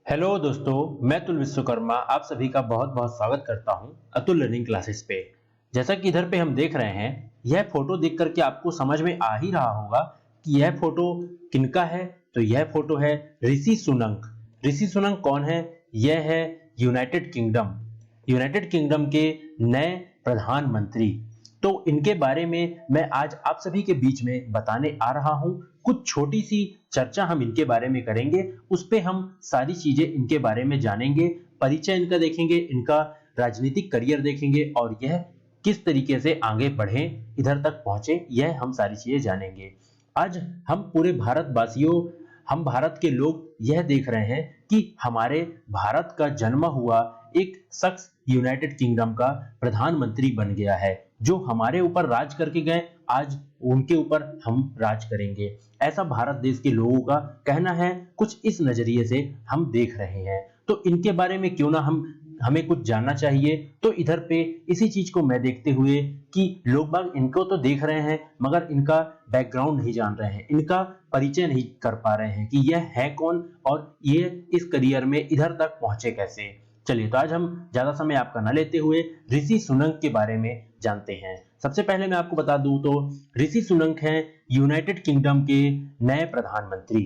Hello दोस्तों, मैं अतुल विश्वकर्मा आप सभी का बहुत बहुत स्वागत करता हूं अतुल लर्निंग क्लासेस पे। जैसा कि इधर पे हम देख रहे हैं, यह फोटो देख करके आपको समझ में आ ही रहा होगा कि यह फोटो किनका है। तो यह फोटो है ऋषि सुनक। ऋषि सुनक कौन है? यह है यूनाइटेड किंगडम यूनाइटेड किंगडम के नए प्रधानमंत्री। तो इनके बारे में मैं आज आप सभी के बीच में बताने आ रहा हूं। कुछ छोटी सी चर्चा हम इनके बारे में करेंगे, उस पे हम सारी चीजें इनके बारे में जानेंगे, परिचय इनका देखेंगे, इनका राजनीतिक करियर देखेंगे और यह किस तरीके से आगे बढ़े, इधर तक पहुंचे, यह हम सारी चीजें जानेंगे। आज हम पूरे भारतवासियों, हम भारत के लोग यह देख रहे हैं कि हमारे भारत का जन्मा हुआ एक शख्स यूनाइटेड किंगडम का प्रधानमंत्री बन गया है, जो हमारे ऊपर राज करके गए, आज उनके ऊपर हम राज करेंगे। ऐसा भारत देश के लोगों का कहना है। कुछ इस नजरिए से हम देख रहे हैं, तो इनके बारे में क्यों ना हमें कुछ जानना चाहिए। तो इधर पे इसी चीज को मैं देखते हुए कि लोग बाग इनको तो देख रहे हैं मगर इनका बैकग्राउंड नहीं जान रहे हैं, इनका परिचय नहीं कर पा रहे हैं कि यह है कौन और ये इस करियर में इधर तक पहुंचे कैसे। चलिए, तो आज हम ज्यादा समय आपका न लेते हुए ऋषि सुनक के बारे में जानते हैं। सबसे पहले मैं आपको बता दूं तो ऋषि सुनक हैं यूनाइटेड किंगडम के नए प्रधानमंत्री।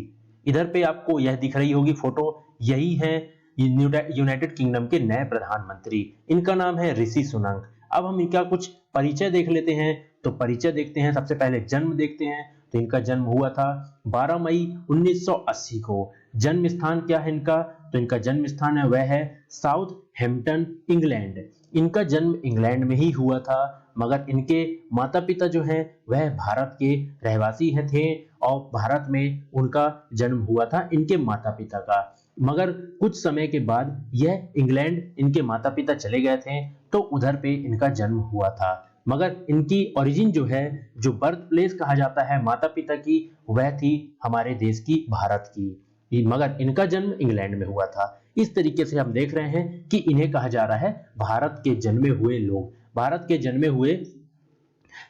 इधर पे आपको यह दिख रही होगी फोटो, यही है यूनाइटेड किंगडम के नए प्रधानमंत्री। इनका नाम है ऋषि सुनक। अब हम इनका कुछ परिचय देख लेते हैं। तो परिचय देखते हैं, सबसे पहले जन्म देखते हैं। तो इनका जन्म हुआ था 12 मई 1980 को। जन्म स्थान क्या है इनका? तो इनका जन्म स्थान है वह है साउथ हेम्पटन, इंग्लैंड। इनका जन्म इंग्लैंड में ही हुआ था, मगर इनके माता पिता जो हैं वह भारत के रहवासी हैं थे और भारत में उनका जन्म हुआ था इनके माता पिता का। मगर कुछ समय के बाद यह इंग्लैंड इनके माता पिता चले गए थे, तो उधर पे इनका जन्म हुआ था। मगर इनकी ओरिजिन जो है, जो बर्थ प्लेस कहा जाता है माता पिता की, वह थी हमारे देश की, भारत की, मगर इनका जन्म इंग्लैंड में हुआ था। इस तरीके से हम देख रहे हैं कि इन्हें कहा जा रहा है भारत के जन्मे हुए लोग। भारत के जन्मे हुए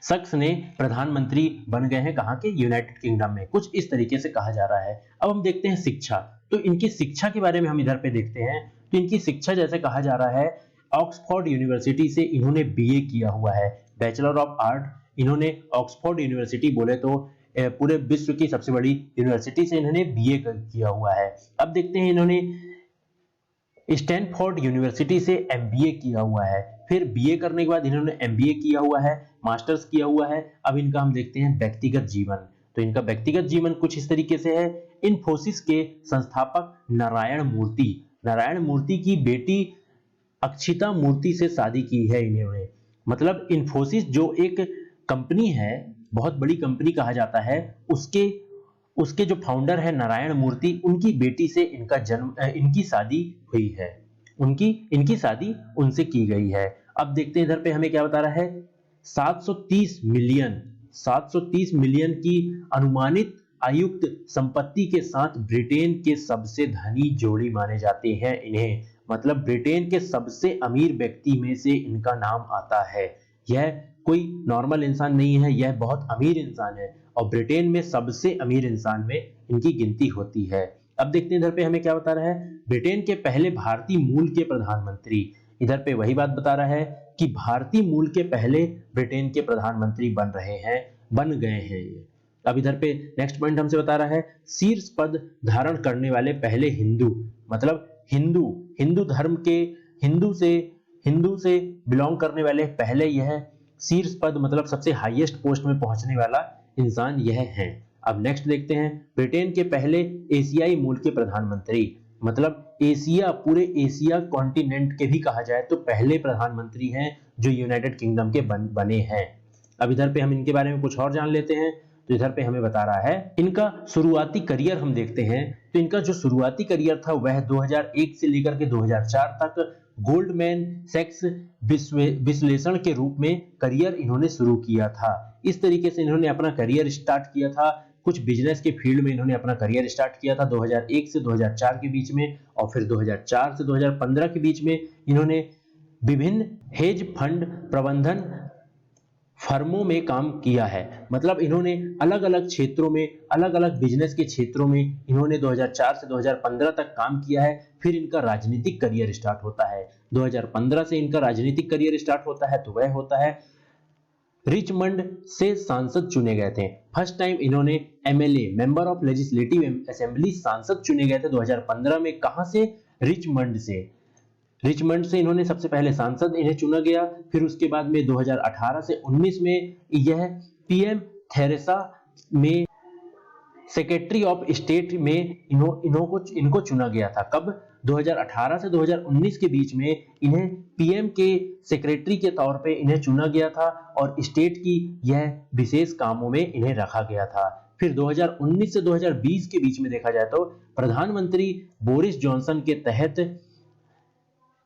शख्स ने प्रधानमंत्री बन गए हैं कहाँ के? यूनाइटेड किंगडम में। कुछ इस तरीके से कहा जा रहा है। अब हम देखते हैं शिक्षा। तो इनकी शिक्षा के बारे में हम इधर पे देखते हैं। तो इनकी शिक्षा जैसे कहा जा रहा है, ऑक्सफोर्ड यूनिवर्सिटी से इन्होंने बीए किया हुआ है, बैचलर ऑफ आर्ट। इन्होंने ऑक्सफोर्ड यूनिवर्सिटी बोले तो पूरे विश्व की सबसे बड़ी यूनिवर्सिटी से इन्होंने बीए किया हुआ है। अब देखते हैं, इन्होंने स्टैनफोर्ड यूनिवर्सिटी से एमबीए किया हुआ है। फिर बीए करने के बाद इन्होंने एमबीए किया हुआ है, मास्टर्स किया हुआ है। अब इनका हम देखते हैं व्यक्तिगत जीवन। तो इनका व्यक्तिगत जीवन कुछ इस तरीके से है। इन्फोसिस के संस्थापक नारायण मूर्ति की बेटी अक्षिता मूर्ति से शादी की है इन्होंने। मतलब इन्फोसिस जो एक कंपनी है, बहुत बड़ी कंपनी कहा जाता है, उसके उसके जो फाउंडर है नारायण मूर्ति, उनकी बेटी से इनकी शादी हुई है। इनकी शादी उनसे की गई है। अब देखते हैं इधर पे हमें क्या बता रहा है। 730 मिलियन की अनुमानित आयुक्त संपत्ति के साथ ब्रिटेन के सबसे धनी जोड़ी माने जाते हैं इन्हें। मतलब ब्रिटेन के सबसे अमीर व्यक्ति में से इनका नाम आता है। यह कोई नॉर्मल इंसान नहीं है, यह बहुत अमीर इंसान है और ब्रिटेन में सबसे अमीर इंसान में इनकी गिनती होती है। अब देखते हैं इधर पे हमें क्या बता रहा है। ब्रिटेन के पहले भारतीय मूल के प्रधानमंत्री। इधर पे वही बात बता रहा है कि भारतीय मूल के पहले ब्रिटेन के प्रधानमंत्री बन गए हैं ये। अब इधर पे नेक्स्ट पॉइंट हमसे बता रहा है, शीर्ष पद धारण करने वाले पहले हिंदू। मतलब हिंदू धर्म के, हिंदू से बिलोंग करने वाले पहले यह शीर्ष पद, मतलब सबसे हाईएस्ट पोस्ट में पहुंचने वाला इंसान यह है। अब नेक्स्ट देखते हैं, ब्रिटेन के पहले एशियाई मूल के प्रधानमंत्री। मतलब एशिया, पूरे एशिया कॉन्टिनेंट के भी कहा जाए तो पहले प्रधानमंत्री हैं जो यूनाइटेड किंगडम के बने हैं। अब इधर पे हम इनके बारे में कुछ और जान लेते हैं। तो इधर पे हमें बता रहा है, इनका शुरुआती करियर हम देखते हैं। तो इनका जो शुरुआती करियर था वह 2001 से लेकर के 2004 तक गोल्डमैन सैक्स विश्लेषण के रूप में करियर इन्होंने शुरू किया था। इस तरीके से इन्होंने अपना करियर स्टार्ट किया था। कुछ बिजनेस के फील्ड में इन्होंने अपना करियर स्टार्ट किया था 2001 से 2004 के बीच में, और फिर 2004 से 2015 के बीच में इन्होंने विभिन्न हेज फंड फर्मों में काम किया है। मतलब इन्होंने अलग अलग क्षेत्रों में, अलग अलग बिजनेस के क्षेत्रों में इन्होंने 2004 से 2015 तक काम किया है। फिर इनका राजनीतिक करियर स्टार्ट होता है। 2015 से इनका राजनीतिक करियर स्टार्ट होता है तो वह होता है रिचमंड से सांसद चुने गए थे। फर्स्ट टाइम इन्होंने MLA, member of legislative assembly, सांसद चुने गए थे 2015 में। कहां से? रिचमंड से। रिचमंड से इन्होंने सबसे पहले सांसद इन्हें चुना गया। फिर उसके बाद में 2018 से 19 में यह पीएम थेरेसा में सेक्रेटरी ऑफ स्टेट में इनको चुना गया था। कब? 2018 से 2019 के बीच में इन्हें पीएम के सेक्रेटरी के तौर पे इन्हें चुना गया था और स्टेट की यह विशेष कामों में इन्हें रखा गया था। फिर 2019 से 2020 के बीच में देखा जाए तो प्रधानमंत्री बोरिस जॉनसन के तहत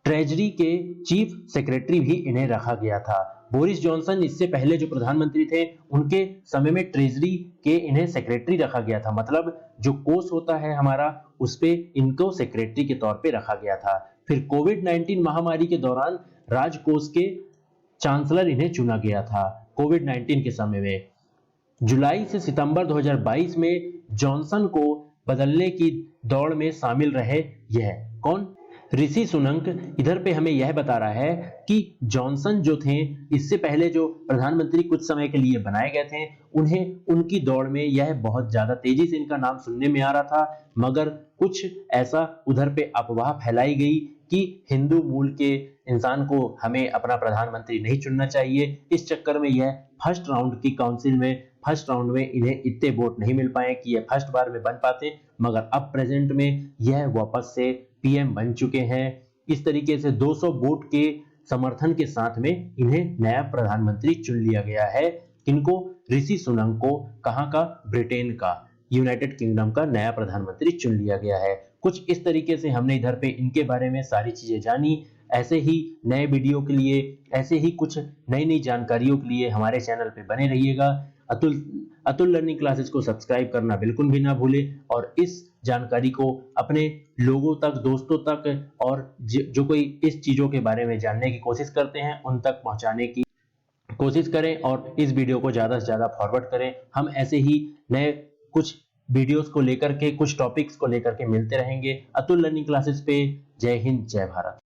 ट्रेजरी के चीफ सेक्रेटरी भी इन्हें रखा गया था। बोरिस जॉनसन इससे पहले जो प्रधानमंत्री थे उनके समय में ट्रेजरी के इन्हें सेक्रेटरी रखा गया था। मतलब जो कोष होता है हमारा, उस पे इनको सेक्रेटरी के तौर पे रखा गया था। फिर कोविड-19 महामारी के दौरान राजकोष के चांसलर इन्हें चुना गया था। कोविड-19 के समय में जुलाई से सितंबर 2022 में जॉनसन को बदलने की दौड़ में शामिल रहे। यह कौन? ऋषि सुनक। इधर पे हमें यह बता रहा है कि जॉनसन जो थे, इससे पहले जो प्रधानमंत्री कुछ समय के लिए बनाए गए थे, उन्हें उनकी दौड़ में यह बहुत ज्यादा तेजी से इनका नाम सुनने में आ रहा था। मगर कुछ ऐसा उधर पे अफवाह फैलाई गई कि हिंदू मूल के इंसान को हमें अपना प्रधानमंत्री नहीं चुनना चाहिए। इस चक्कर में यह फर्स्ट राउंड की काउंसिल में, फर्स्ट राउंड में इन्हें इतने वोट नहीं मिल पाए कि यह फर्स्ट बार में बन पाते। मगर अब प्रेजेंट में यह वापस से पीएम बन चुके हैं। इस तरीके से 200 वोट के समर्थन के साथ में इन्हें नया प्रधानमंत्री चुन लिया गया है। इनको? ऋषि सुनक को। कहां का? ब्रिटेन का, यूनाइटेड किंगडम का नया प्रधानमंत्री चुन लिया गया है। कुछ इस तरीके से हमने इधर पे इनके बारे में सारी चीजें जानी। ऐसे ही नए वीडियो के लिए, ऐसे ही कुछ नई नई जानकारियों के लिए हमारे चैनल पे बने रहिएगा। अतुल लर्निंग क्लासेस को सब्सक्राइब करना बिल्कुल भी ना भूलें और इस जानकारी को अपने लोगों तक, दोस्तों तक और जो कोई इस चीजों के बारे में जानने की कोशिश करते हैं उन तक पहुंचाने की कोशिश करें और इस वीडियो को ज्यादा से ज्यादा फॉरवर्ड करें। हम ऐसे ही नए कुछ वीडियोस को लेकर के, कुछ टॉपिक्स को लेकर के मिलते रहेंगे अतुल लर्निंग क्लासेस पे। जय हिंद, जय भारत।